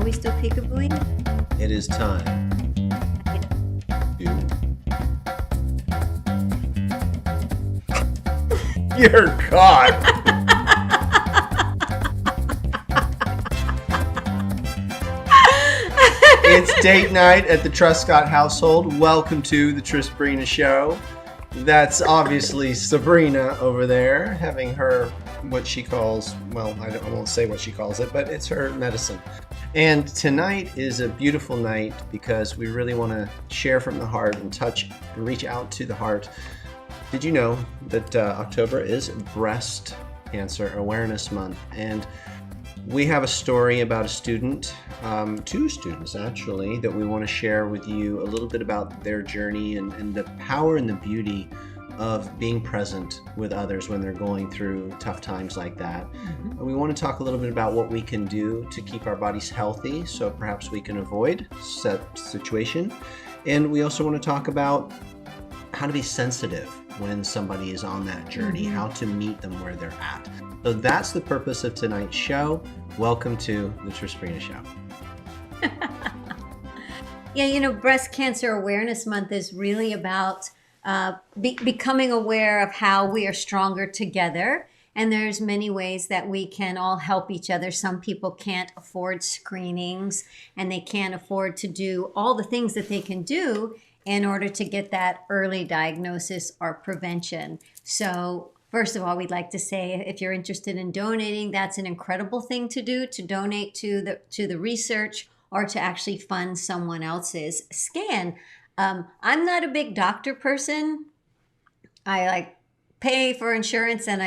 we still peekabooing? It is time. You're caught. It's date night at the Truscott household. Welcome to the Trisbrina Show. That's obviously Sabrina over there having her, what she calls, well, I won't say what she calls it, but it's her medicine. And tonight is a beautiful night because we really want to share from the heart and touch and reach out to the heart. Did you know that October is Breast Cancer Awareness Month? And we have a story about a student, two students actually, that we want to share with you a little bit about their journey and the power and the beauty of being present with others when they're going through tough times like that. Mm-hmm. We want to talk a little bit about what we can do to keep our bodies healthy, so perhaps we can avoid such situation. And we also want to talk about how to be sensitive when somebody is on that journey, mm-hmm. how to meet them where they're at. So that's the purpose of tonight's show. Welcome to the Trisbrina Show. Yeah, you know, Breast Cancer Awareness Month is really about becoming aware of how we are stronger together. And there's many ways that we can all help each other. Some people can't afford screenings and they can't afford to do all the things that they can do in order to get that early diagnosis or prevention. So first of all, we'd like to say if you're interested in donating, that's an incredible thing to do, to donate to the research or to actually fund someone else's scan. I'm not a big doctor person. I pay for insurance and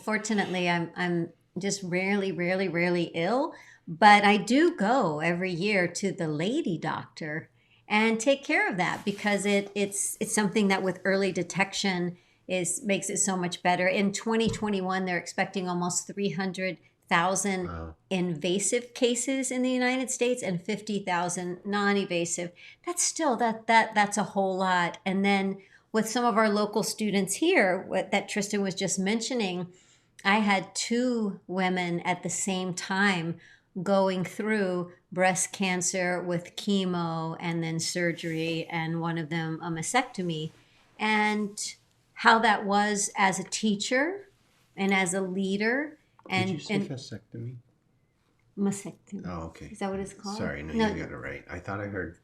fortunately, I'm just rarely ill. But I do go every year to the lady doctor and take care of that because it's something that with early detection makes it so much better. In 2021, they're expecting almost 300,000 invasive cases in the United States and 50,000 non-evasive. That's still that's a whole lot. And then with some of our local students here, that Tristan was just mentioning, I had two women at the same time going through breast cancer with chemo and then surgery, and one of them a mastectomy. And how that was as a teacher and as a leader. Did you say vasectomy? Mastectomy. Oh, okay. Is that what it's called? Sorry, no, you got it right. I thought I heard,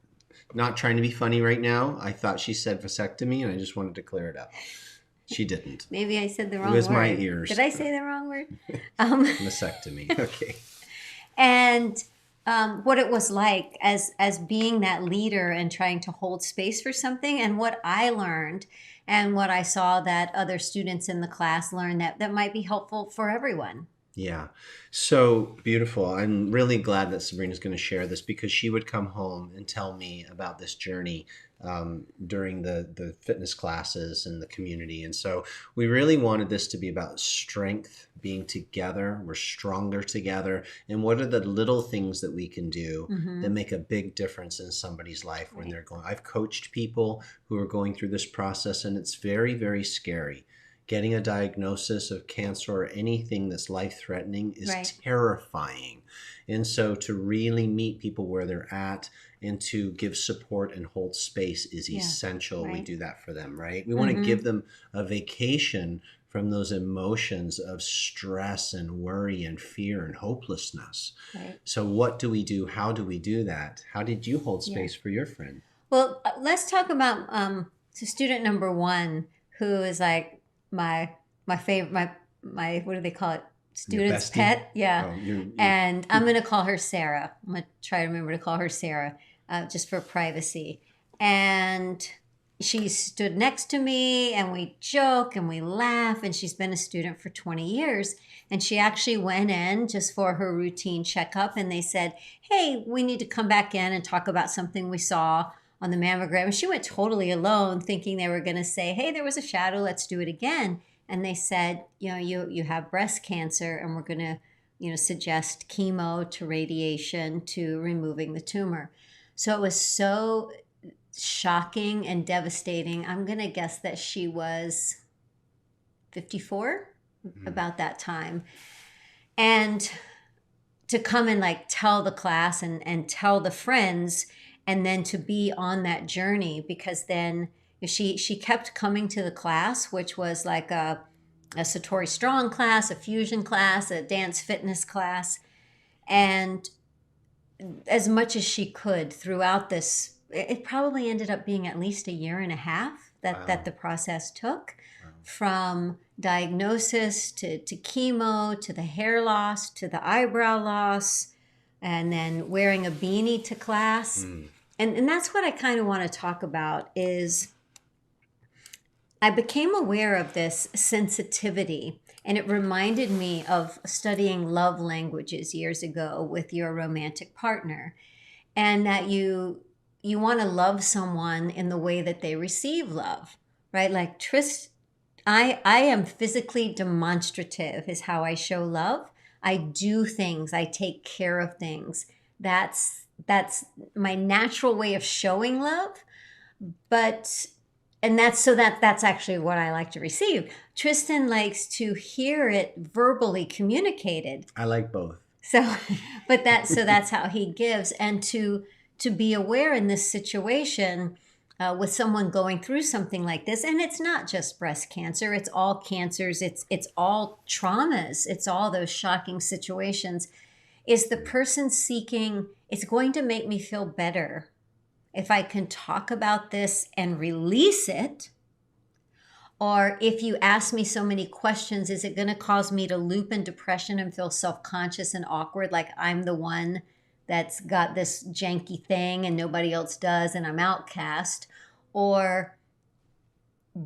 not trying to be funny right now, I thought she said vasectomy and I just wanted to clear it up. She didn't. Maybe I said the wrong word. It was my ears. Did I say the wrong word? Mastectomy, okay. And what it was like as being that leader and trying to hold space for something, and what I learned and what I saw that other students in the class learned that might be helpful for everyone. Yeah. So beautiful. I'm really glad that Sabrina's going to share this because she would come home and tell me about this journey during the fitness classes and the community. And so we really wanted this to be about strength, being together. We're stronger together. And what are the little things that we can do that make a big difference in somebody's life when they're going. I've coached people who are going through this process, and it's very, very scary. Getting a diagnosis of cancer or anything that's life-threatening is terrifying. And so to really meet people where they're at and to give support and hold space is essential. We do that for them, right? We want to give them a vacation from those emotions of stress and worry and fear and hopelessness. Right. So what do we do? How do we do that? How did you hold space for your friend? Well, let's talk about student number one, who is like my favorite, my what do they call it? Student's pet. Yeah. Oh, and I'm going to call her Sarah. I'm going to try to remember to call her Sarah just for privacy. And she stood next to me and we joke and we laugh, and she's been a student for 20 years. And she actually went in just for her routine checkup, and they said, hey, we need to come back in and talk about something we saw on the mammogram. And she went totally alone, thinking they were going to say, hey, there was a shadow, let's do it again. And they said, you have breast cancer, and we're going to, suggest chemo to radiation to removing the tumor. So it was so shocking and devastating. I'm going to guess that she was 54 about that time. And to come and like tell the class and tell the friends, and then to be on that journey, because then she kept coming to the class, which was like a Satori Strong class, a fusion class, a dance fitness class. And as much as she could throughout this, it probably ended up being at least a year and a half that the process took, from diagnosis to chemo, to the hair loss, to the eyebrow loss, and then wearing a beanie to class. And that's what I kind of want to talk about is I became aware of this sensitivity, and it reminded me of studying love languages years ago with your romantic partner, and that you want to love someone in the way that they receive love, right? Like I am physically demonstrative is how I show love. I do things, I take care of things. That's my natural way of showing love. But and that's actually what I like to receive. Tristan likes to hear it verbally communicated. I like both. So, but that's how he gives, and to be aware in this situation with someone going through something like this, and it's not just breast cancer; it's all cancers, it's all traumas, it's all those shocking situations. Is the person seeking? It's going to make me feel better if I can talk about this and release it. Or if you ask me so many questions, is it going to cause me to loop in depression and feel self-conscious and awkward, like I'm the one that's got this janky thing and nobody else does and I'm outcast? Or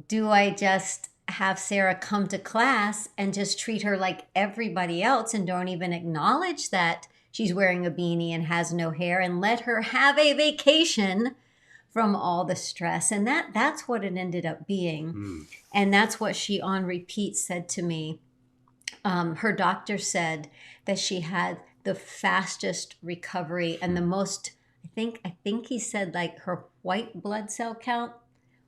do I just have Sarah come to class and just treat her like everybody else and don't even acknowledge that she's wearing a beanie and has no hair, and let her have a vacation from all the stress? And that's what it ended up being. And that's what she on repeat said to me. Her doctor said that she had the fastest recovery and the most, I think he said like her white blood cell count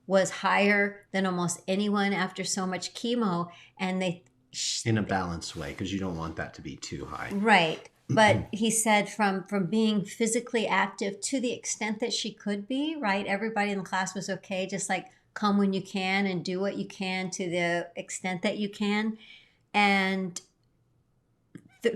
was higher than almost anyone after so much chemo. And in a balanced way, because you don't want that to be too high. Right. But he said from being physically active to the extent that she could be, right? Everybody in the class was okay. Just like come when you can and do what you can to the extent that you can. And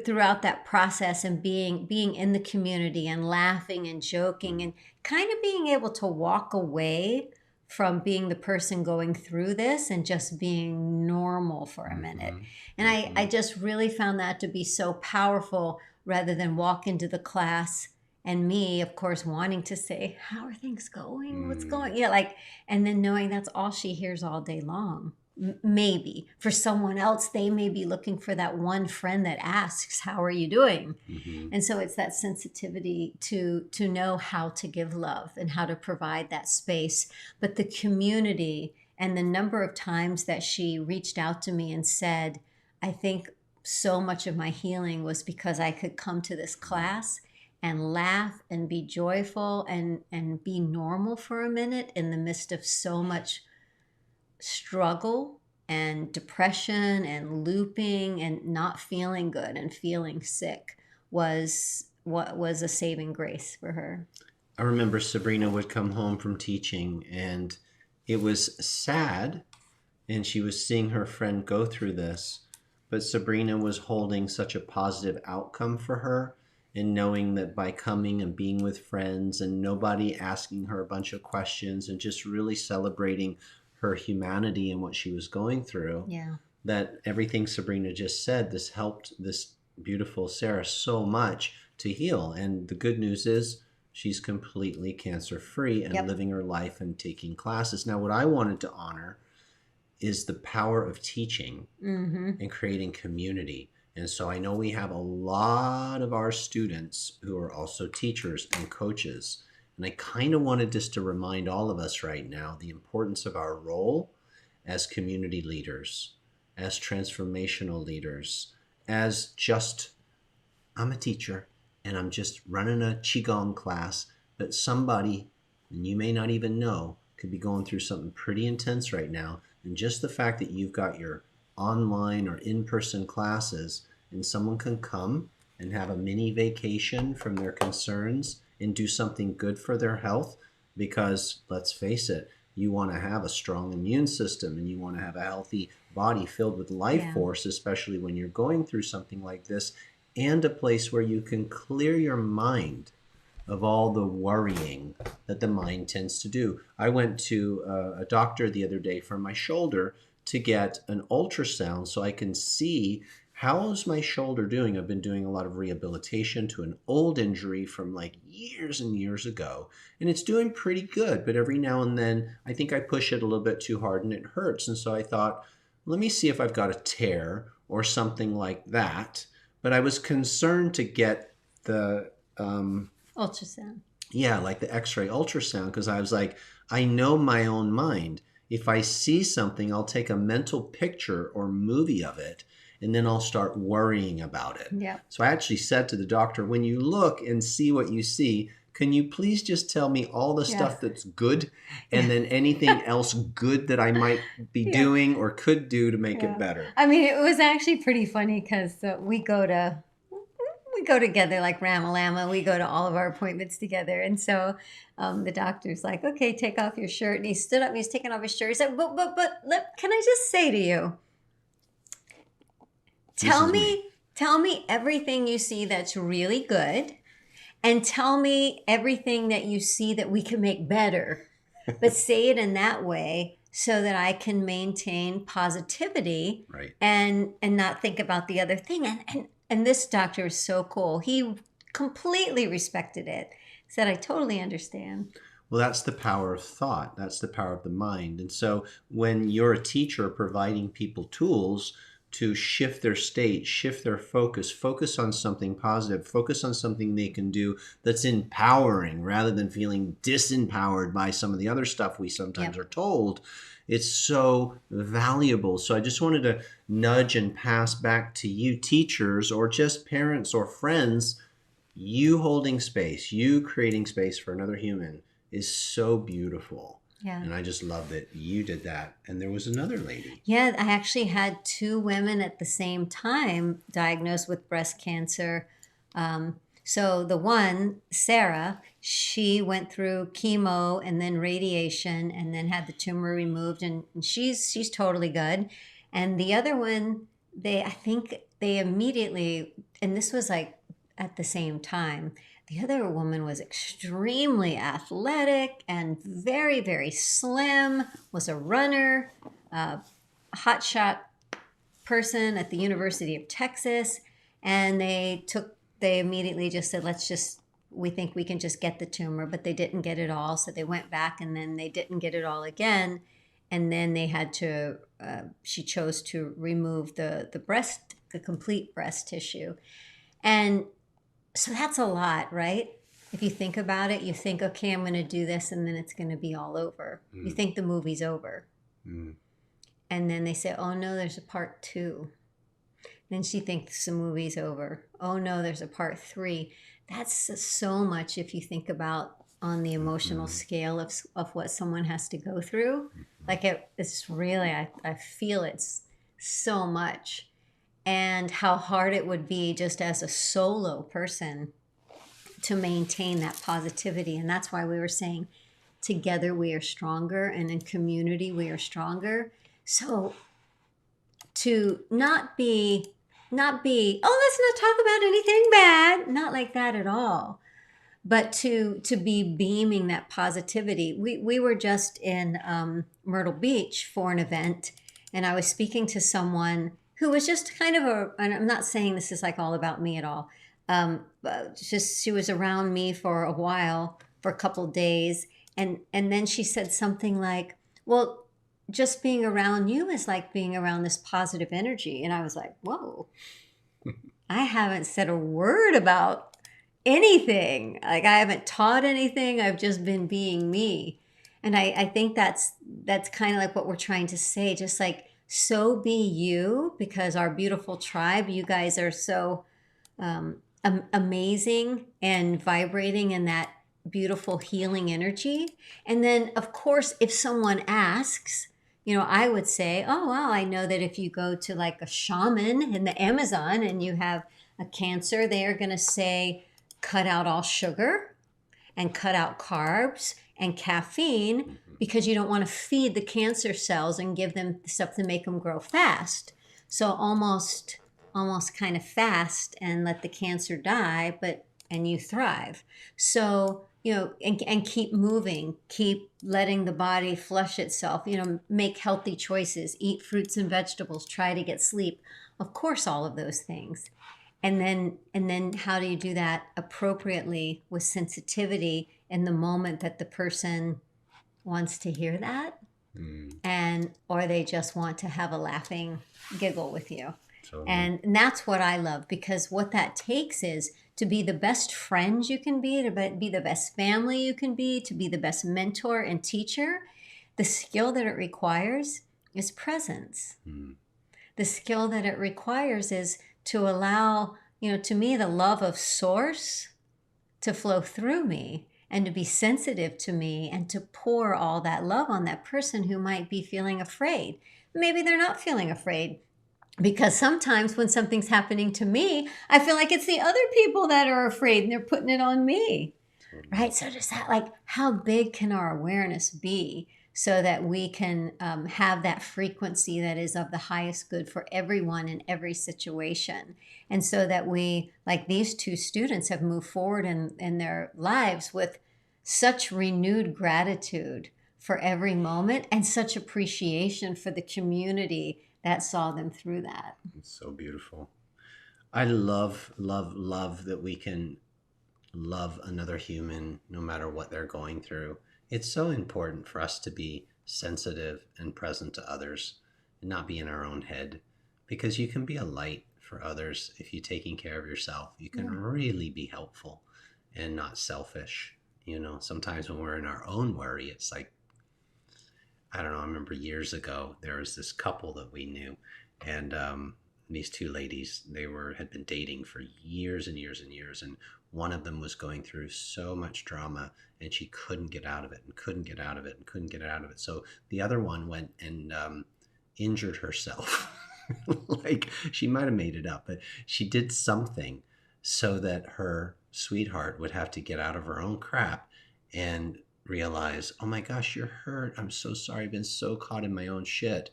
throughout that process, and being in the community and laughing and joking and kind of being able to walk away from being the person going through this and just being normal for a minute. And I just really found that to be so powerful, rather than walk into the class and me, of course, wanting to say, how are things going? What's going? Yeah, like, and then knowing that's all she hears all day long. Maybe for someone else, they may be looking for that one friend that asks, how are you doing? And so it's that sensitivity to know how to give love and how to provide that space. But the community and the number of times that she reached out to me and said, I think so much of my healing was because I could come to this class and laugh and be joyful and be normal for a minute in the midst of so much struggle and depression and looping and not feeling good and feeling sick, was what was a saving grace for her. I remember Sabrina would come home from teaching, and it was sad, and she was seeing her friend go through this, but Sabrina was holding such a positive outcome for her, and knowing that by coming and being with friends and nobody asking her a bunch of questions and just really celebrating her humanity and what she was going through, that everything Sabrina just said, this helped this beautiful Sarah so much to heal. And the good news is she's completely cancer-free and living her life and taking classes. Now, what I wanted to honor is the power of teaching and creating community. And so I know we have a lot of our students who are also teachers and coaches. And I kind of wanted just to remind all of us right now the importance of our role as community leaders, as transformational leaders, as just, I'm a teacher and I'm just running a Qigong class, but somebody, and you may not even know, could be going through something pretty intense right now. And just the fact that you've got your online or in-person classes and someone can come and have a mini vacation from their concerns and do something good for their health. Because let's face it, you want to have a strong immune system and you want to have a healthy body filled with life force, especially when you're going through something like this, and a place where you can clear your mind of all the worrying that the mind tends to do. I went to a doctor the other day for my shoulder to get an ultrasound so I can see how's my shoulder doing. I've been doing a lot of rehabilitation to an old injury from like years and years ago, and it's doing pretty good. But every now and then, I think I push it a little bit too hard and it hurts. And so I thought, let me see if I've got a tear or something like that. But I was concerned to get the ultrasound. Yeah, like the X-ray ultrasound, because I was like, I know my own mind. If I see something, I'll take a mental picture or movie of it, and then I'll start worrying about it. Yeah. So I actually said to the doctor, when you look and see what you see, can you please just tell me all the stuff that's good, and then anything else good that I might be doing or could do to make it better? I mean, it was actually pretty funny because we go together like Ramalama. We go to all of our appointments together. And so the doctor's like, okay, take off your shirt. And he stood up and he's taking off his shirt. He said, but can I just say to you, tell me everything you see that's really good, and tell me everything that you see that we can make better. But say it in that way so that I can maintain positivity, right, and not think about the other thing. And this doctor is so cool. He completely respected it. Said, I totally understand. Well, that's the power of thought. That's the power of the mind. And so when you're a teacher providing people tools to shift their state, shift their focus on something positive, focus on something they can do that's empowering rather than feeling disempowered by some of the other stuff we sometimes are told, it's so valuable. So I just wanted to nudge and pass back to you teachers or just parents or friends, you holding space, you creating space for another human is so beautiful. Yeah. And I just love that you did that. And there was another lady. Yeah, I actually had 2 women at the same time diagnosed with breast cancer. So the one, Sarah, she went through chemo and then radiation and then had the tumor removed, and she's totally good. And the other one, I think they immediately, and this was like at the same time, the other woman was extremely athletic and very, very slim, was a runner, hotshot person at the University of Texas. And they immediately just said, we think we can just get the tumor, but they didn't get it all. So they went back and then they didn't get it all again. And then they had to, she chose to remove the complete breast tissue. And so that's a lot, right? If you think about it, you think, okay, I'm going to do this and then it's going to be all over. You think the movie's over. And then they say, oh no, there's a part 2. Then she thinks the movie's over. Oh no, there's a part 3. That's so much if you think about on the emotional scale of what someone has to go through. Like it's really, I feel it's so much. And how hard it would be just as a solo person to maintain that positivity. And that's why we were saying together we are stronger, and in community we are stronger. So to not be, oh, let's not talk about anything bad, not like that at all. But to be beaming that positivity. We were just in Myrtle Beach for an event, and I was speaking to someone who was just kind of and I'm not saying this is like all about me at all, but just she was around me for a while, for a couple days, and then she said something like, well, just being around you is like being around this positive energy. And I was like, whoa, I haven't said a word about anything. Like I haven't taught anything. I've just been being me. And I think that's kind of like what we're trying to say, just like, so be you, because our beautiful tribe, you guys are so amazing and vibrating in that beautiful healing energy. And then, of course, if someone asks, I would say, oh, well, I know that if you go to like a shaman in the Amazon and you have a cancer, they are going to say, cut out all sugar and cut out carbs and caffeine because you don't want to feed the cancer cells and give them stuff to make them grow fast. So almost kind of fast and let the cancer die, and you thrive. So, and keep moving, keep letting the body flush itself, make healthy choices, eat fruits and vegetables, try to get sleep. Of course, all of those things. And then how do you do that appropriately with sensitivity in the moment that the person wants to hear that? Or they just want to have a laughing giggle with you. Totally. And that's what I love, because what that takes is to be the best friend you can be, to be the best family you can be, to be the best mentor and teacher. The skill that it requires is presence. The skill that it requires is to allow, to me, the love of source to flow through me and to be sensitive to me and to pour all that love on that person who might be feeling afraid. Maybe they're not feeling afraid, because sometimes when something's happening to me, I feel like it's the other people that are afraid and they're putting it on me. Right? So just that, how big can our awareness be so that we can have that frequency that is of the highest good for everyone in every situation? And so that we, like these two students, have moved forward in their lives with such renewed gratitude for every moment and such appreciation for the community that saw them through that. It's so beautiful. I love that we can love another human no matter what they're going through. It's so important for us to be sensitive and present to others and not be in our own head, because you can be a light for others if you're taking care of yourself. You can really be helpful and not selfish. Sometimes when we're in our own worry, it's like, I don't know, I remember years ago, there was this couple that we knew, and these two ladies, had been dating for years and years and years, and one of them was going through so much drama, and she couldn't get out of it and couldn't get out of it and couldn't get out of it. So the other one went and injured herself. Like, she might have made it up, but she did something so that her sweetheart would have to get out of her own crap and realize, oh my gosh, you're hurt. I'm so sorry. I've been so caught in my own shit.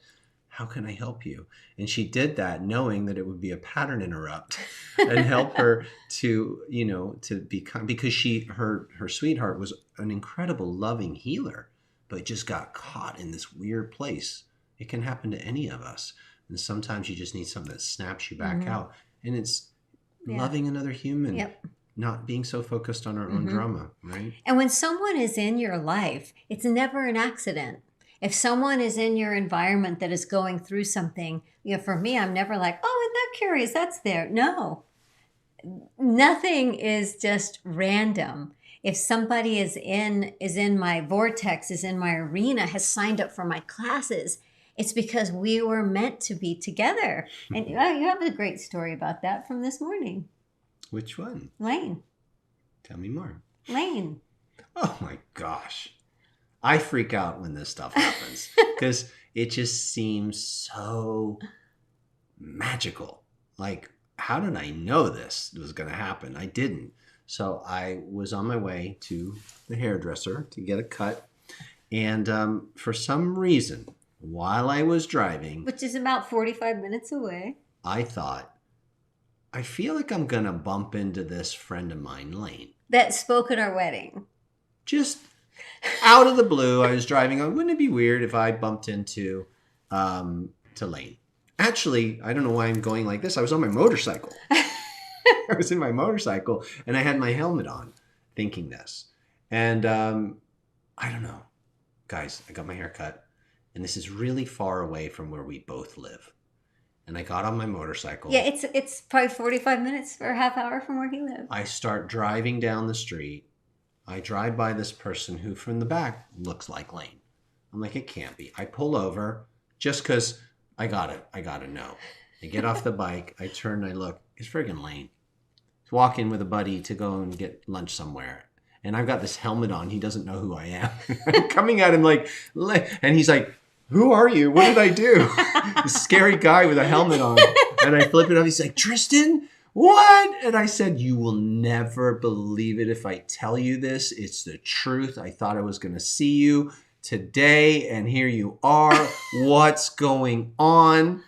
How can I help you? And she did that knowing that it would be a pattern interrupt and help her to become, because her sweetheart was an incredible loving healer, but just got caught in this weird place. It can happen to any of us. And sometimes you just need something that snaps you back out. And it's loving another human. Yep. Not being so focused on our own drama, right? And when someone is in your life, it's never an accident. If someone is in your environment that is going through something, for me, I'm never like, oh, isn't that curious? That's there. No, nothing is just random. If somebody is in my vortex, is in my arena, has signed up for my classes, it's because we were meant to be together. And you have a great story about that from this morning. Which one? Lane. Tell me more. Lane. Oh my gosh. I freak out when this stuff happens because it just seems so magical. Like, how did I know this was going to happen? I didn't. So I was on my way to the hairdresser to get a cut. And for some reason, while I was driving, which is about 45 minutes away, I thought, I feel like I'm going to bump into this friend of mine, Lane. That spoke at our wedding. Just out of the blue, I was driving on. Wouldn't it be weird if I bumped into to Lane? Actually, I don't know why I'm going like this. I was on my motorcycle. I was in my motorcycle, and I had my helmet on, thinking this. And I don't know. Guys, I got my hair cut, and this is really far away from where we both live. And I got on my motorcycle. Yeah, it's probably 45 minutes or a half hour from where he lives. I start driving down the street. I drive by this person who from the back looks like Lane. I'm like, it can't be. I pull over just because I got to know. I get off the bike. I turn and I look. It's friggin' Lane. He's walking with a buddy to go and get lunch somewhere. And I've got this helmet on. He doesn't know who I am. I'm coming at him like, and he's like, who are you? What did I do? This scary guy with a helmet on. And I flip it off. He's like, Tristan, what? And I said, you will never believe it if I tell you this. It's the truth. I thought I was going to see you today, and here you are. What's going on?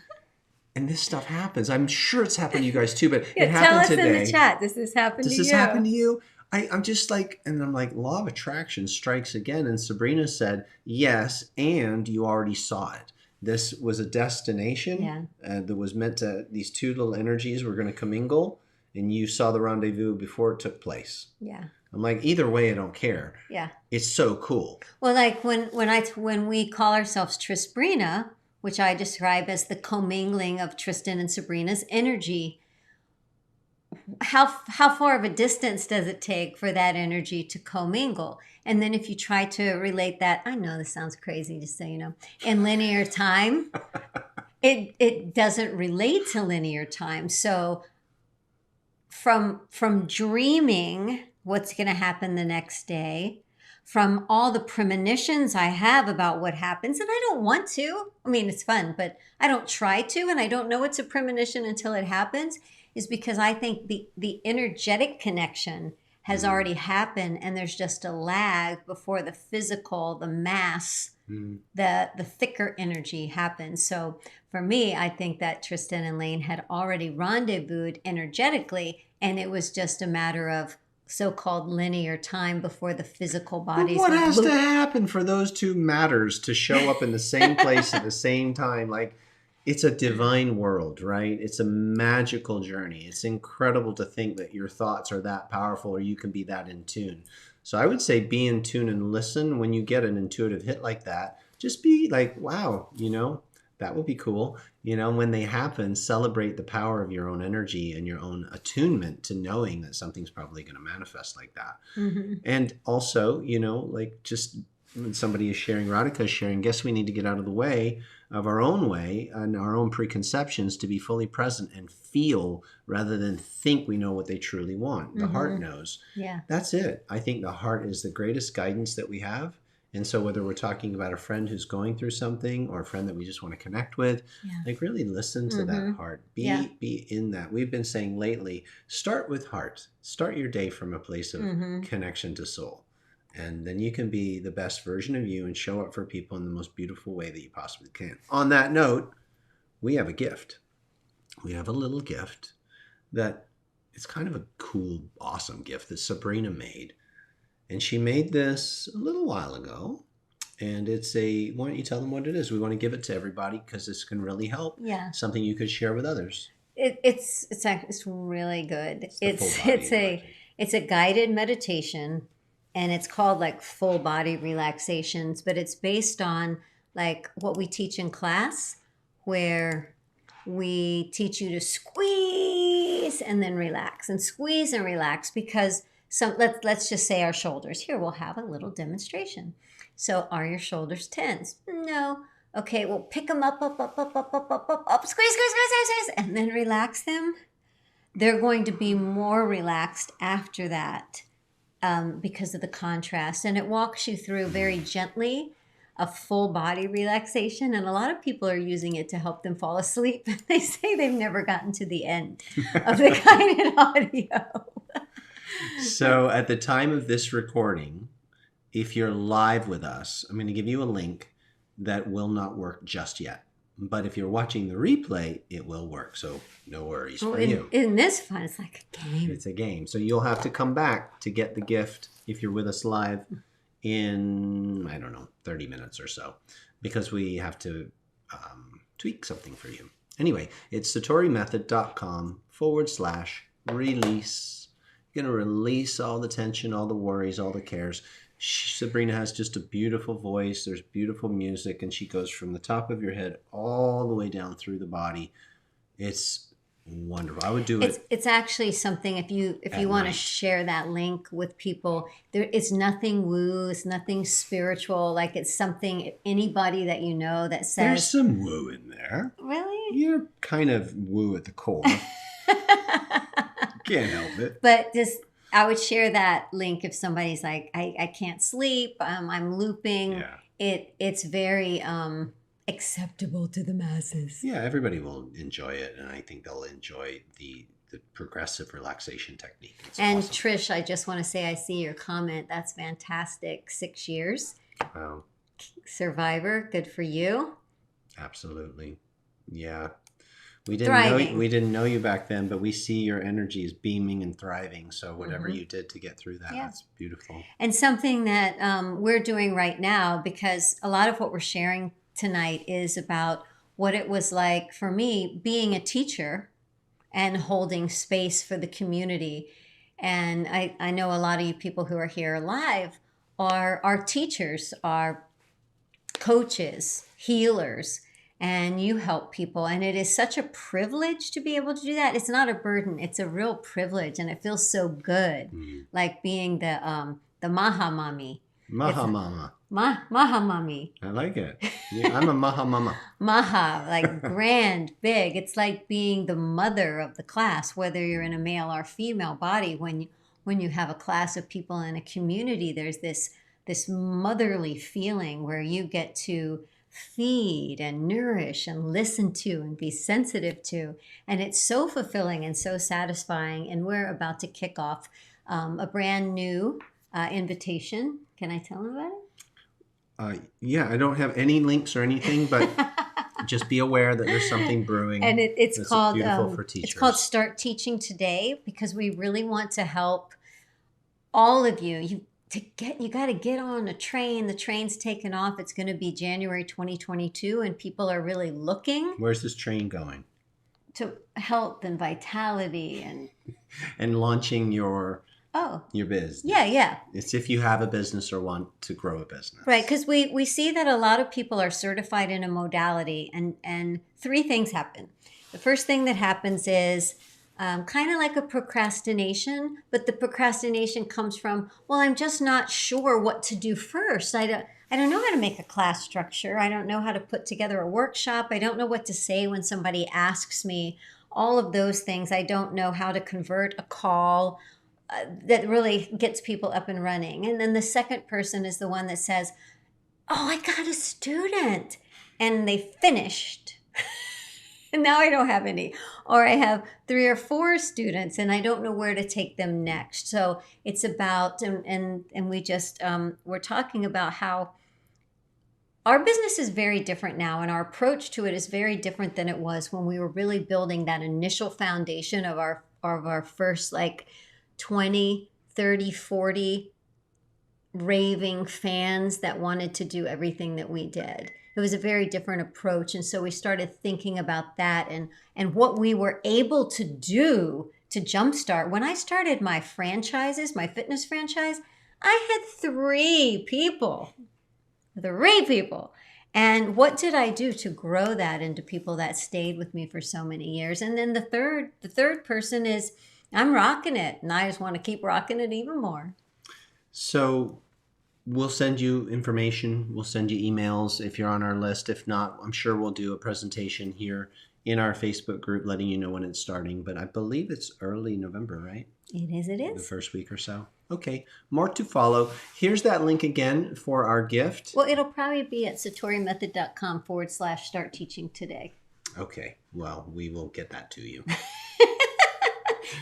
And this stuff happens. I'm sure it's happened to you guys too, but Yeah, it happened tell us today. in the chat. Does this happen Does to you? this happen to you? I'm just like, and I'm like, law of attraction strikes again. And Sabrina said, yes, and you already saw it. This was a destination that was meant to, these two little energies were going to commingle, and you saw the rendezvous before it took place. Yeah. I'm like, either way, I don't care. Yeah. It's so cool. Well, like when we call ourselves Trisbrina, which I describe as the commingling of Tristan and Sabrina's energy, how far of a distance does it take for that energy to commingle? And then if you try to relate that, I know this sounds crazy, just so you know, in linear time, it doesn't relate to linear time. So from dreaming what's going to happen the next day, from all the premonitions I have about what happens, and I don't want to. I mean, it's fun, but I don't try to, and I don't know it's a premonition until it happens, is because I think the energetic connection has already happened, and there's just a lag before the physical, the mass, the thicker energy happens. So for me, I think that Tristan and Lane had already rendezvoused energetically, and it was just a matter of so-called linear time before the physical bodies. But what has to happen for those two matters to show up in the same place at the same time? Like, it's a divine world, right? It's a magical journey. It's incredible to think that your thoughts are that powerful, or you can be that in tune. So I would say be in tune and listen when you get an intuitive hit like that. Just be like, wow, that would be cool. When they happen, celebrate the power of your own energy and your own attunement to knowing that something's probably going to manifest like that. Mm-hmm. And also, like just when somebody is sharing, Radhika is sharing, guess we need to get out of the way of our own way and our own preconceptions to be fully present and feel rather than think we know what they truly want. The heart knows. Yeah. That's it. I think the heart is the greatest guidance that we have. And so whether we're talking about a friend who's going through something or a friend that we just want to connect with, like really listen to that heart. Be in that. We've been saying lately, start with heart. Start your day from a place of connection to soul. And then you can be the best version of you and show up for people in the most beautiful way that you possibly can. On that note, we have a gift. We have a little gift that it's kind of a cool, awesome gift that Sabrina made. And she made this a little while ago. And it's why don't you tell them what it is? We want to give it to everybody because this can really help. Yeah. Something you could share with others. It's really good. It's a guided meditation, and it's called like full body relaxations, but it's based on like what we teach in class, where we teach you to squeeze and then relax and squeeze and relax, because let's just say our shoulders. Here, we'll have a little demonstration. So are your shoulders tense? No. Okay, well, pick them up, squeeze, and then relax them. They're going to be more relaxed after that because of the contrast. And it walks you through very gently a full body relaxation. And a lot of people are using it to help them fall asleep. They say they've never gotten to the end of the guided audio. So at the time of this recording, if you're live with us, I'm going to give you a link that will not work just yet. But if you're watching the replay, it will work. So no worries for you. Isn't this fun? It's like a game. It's a game. So you'll have to come back to get the gift if you're with us live in, 30 minutes or so, because we have to tweak something for you. Anyway, it's satorimethod.com/release. You're going to release all the tension, all the worries, all the cares. Sabrina has just a beautiful voice. There's beautiful music, and she goes from the top of your head all the way down through the body. It's wonderful. I would do it. It's actually something, if you want to share that link with people, it's nothing woo, it's nothing spiritual. Like, it's something, anybody that you know that says, there's some woo in there. Really? You're kind of woo at the core. Can't help it. But I would share that link if somebody's like, I can't sleep, I'm looping. Yeah. It's very acceptable to the masses. Yeah, everybody will enjoy it, and I think they'll enjoy the progressive relaxation technique. It's And awesome. Trish, I just want to say I see your comment. That's fantastic. 6 years. Wow. Survivor, good for you. Absolutely. Yeah. We didn't Thriving. know you back then, but we see your energy is beaming and thriving. So whatever Mhm. you did to get through that, Yeah. that's beautiful. And something that we're doing right now, because a lot of what we're sharing tonight is about what it was like for me being a teacher and holding space for the community. And I know a lot of you people who are here live are teachers, are coaches, healers, and you help people. And it is such a privilege to be able to do that. It's not a burden, it's a real privilege, and it feels so good. Like being the Maha Mami. Maha Mama. Maha Mami. I like it. Yeah, I'm a Maha Mama. Maha, like grand, big. It's like being the mother of the class, whether you're in a male or female body. When you have a class of people in a community, there's this motherly feeling where you get to feed and nourish and listen to and be sensitive to. And it's so fulfilling and so satisfying. And we're about to kick off a brand new invitation. Can I tell them about it? Yeah, I don't have any links or anything, but just be aware that there's something brewing. And it's that's called beautiful for teachers. It's called Start Teaching Today, because we really want to help all of you. You got to get on a train. The train's taken off. It's going to be January 2022, and people are really looking Where's this train going? to health and vitality And launching your business. yeah. It's if you have a business or want to grow a business. Right, because we see that a lot of people are certified in a modality, and three things happen. The first thing that happens is kind of like a procrastination, but the procrastination comes from, well, I'm just not sure what to do first. I don't know how to make a class structure. I don't know how to put together a workshop. I don't know what to say when somebody asks me. All of those things. I don't know how to convert a call. That really gets people up and running. And then the second person is the one that says, oh, I got a student, and they finished. And now I don't have any. Or I have 3 or 4 students and I don't know where to take them next. So it's about, and we just, we're talking about how our business is very different now, and our approach to it is very different than it was when we were really building that initial foundation of our first like 20, 30, 40 raving fans that wanted to do everything that we did. It was a very different approach. And so we started thinking about that and what we were able to do to jumpstart. When I started my franchises, my fitness franchise, I had 3 people. 3 people. And what did I do to grow that into people that stayed with me for so many years? And then the third person is, I'm rocking it, and I just want to keep rocking it even more. So we'll send you information. We'll send you emails if you're on our list. If not, I'm sure we'll do a presentation here in our Facebook group letting you know when it's starting. But I believe it's early November, right? It is. The first week or so. Okay, more to follow. Here's that link again for our gift. Well, it'll probably be at satorimethod.com/start teaching today. Okay, well, we will get that to you.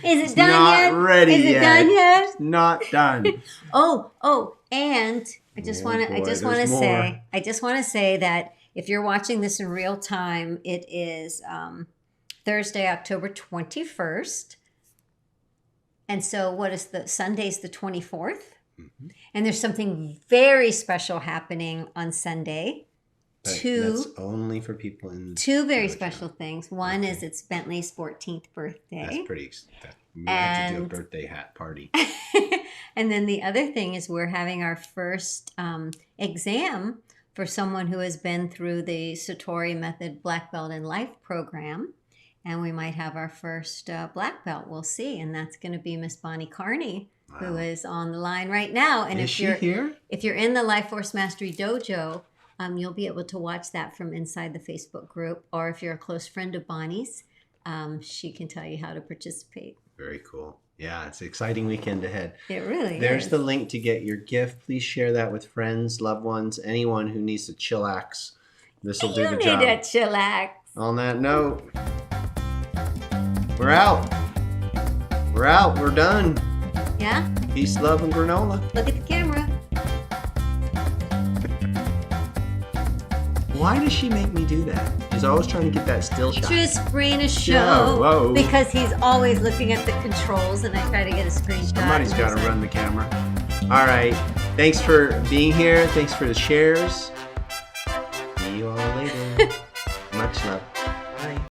Is it done not yet? ready Is it yet. done yet? Not done. And I just want boy, to there's say that if you're watching this in real time, it is Thursday, October 21st. And so Sunday's the 24th. Mm-hmm. And there's something very special happening on Sunday. But that's only for people in 2 very special things. One is it's Bentley's 14th birthday. That's pretty. We have to do a birthday hat party. And then the other thing is we're having our first exam for someone who has been through the Satori Method Black Belt in Life program. And we might have our first black belt. We'll see. And that's going to be Miss Bonnie Carney, who is on the line right now. And is she here? If you're in the Life Force Mastery Dojo, you'll be able to watch that from inside the Facebook group. Or if you're a close friend of Bonnie's, she can tell you how to participate. Very cool. Yeah, it's an exciting weekend ahead. It really is. There's the link to get your gift. Please share that with friends, loved ones, anyone who needs to chillax. This will do the job. You need to chillax. On that note, we're out. We're out. We're done. Yeah? Peace, love, and granola. Look at the camera. Why does she make me do that? She's always trying to get that still shot. Trisbrina Show. Yeah, whoa. Because he's always looking at the controls and I try to get a screenshot. Somebody's got to run the camera. All right. Thanks for being here. Thanks for the shares.